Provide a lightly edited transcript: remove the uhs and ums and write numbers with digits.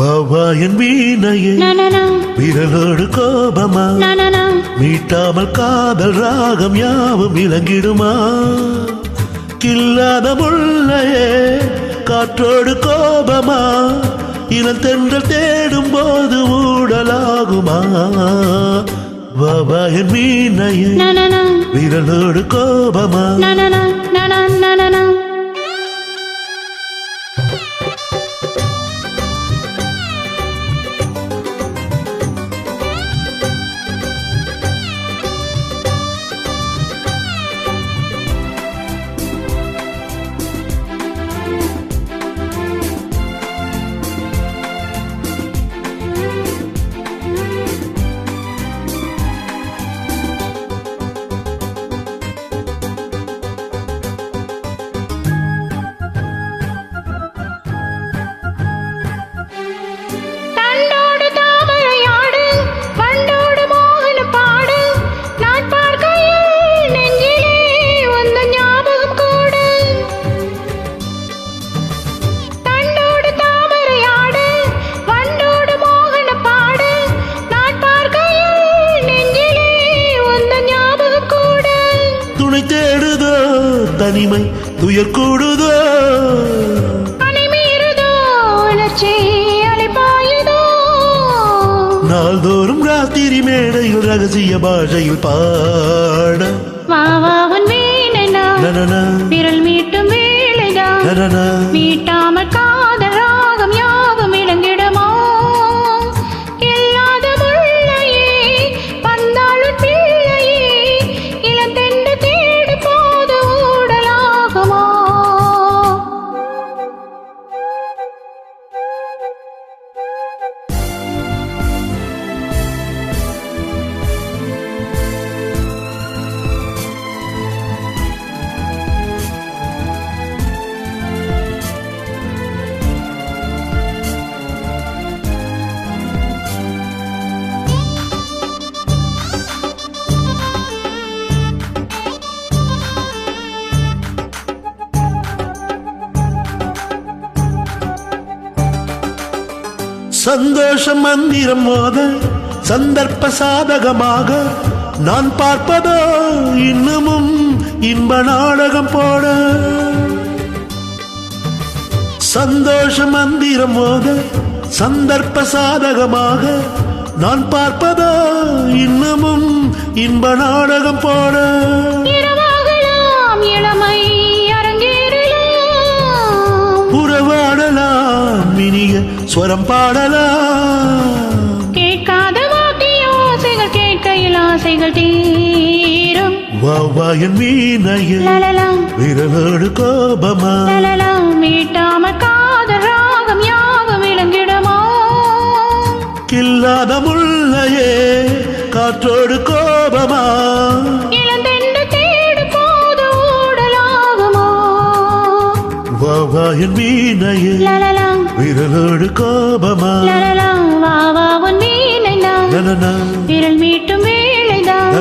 வாவா என் வீணையே விரலோடு கோபமா மீட்டாமல் காதல் ராகம் யாவும் இலங்கிடுமா கில்லாத முள்ளையே காற்றோடு கோபமா இளந்தென்றல் தேடும் போது ஊடலாகுமா வாவா என் வீணையே விரலோடு கோபமா தேடுதோ தனிமை துயர் கூடுதோ நாள்தோறும் ராத்திரி மேடையில் ரகசிய பாஷையில் பாட விரல் மீட்டும் வேளைதான் மீட்டாமல் காதல் ராகம் யாவும் இழங்கிடுமோ இல்லாத முள்ளையே வந்தாலும் பிள்ளையே இளந்தென்று தேடு போது ஊடலாகுமோ சந்தோஷம் மந்திரம் மோத சந்தர்ப்ப சாதகமாக நான் பார்ப்பதோ இன்னமும் இன்ப நாடகம் போட சந்தோஷம் மந்திரம் மோத சந்தர்ப்ப சாதகமாக நான் பார்ப்பதோ இன்னமும் இன்ப நாடகம் போட உறவாடலாம் இனிய ஸ்வரம் பாடலாம் கேட்காத வாக்கியோசைகள் கேட்கையில் ஆசைகள் தீரும் வாவா என் வீணையில் விரலோடு கோபமா மீட்டாம காதல் ராகம் யாவும் விளங்கிடுமோ கில்லாத முள்ளையே காற்றோடு கோபமா இளந்தென்று தேடு போது ஊடலாகுமோ வாவா என் வீணையில் விரலோடு கோபமா வாவா உன் வீணை விரல் மீட்டும் வேளைதான்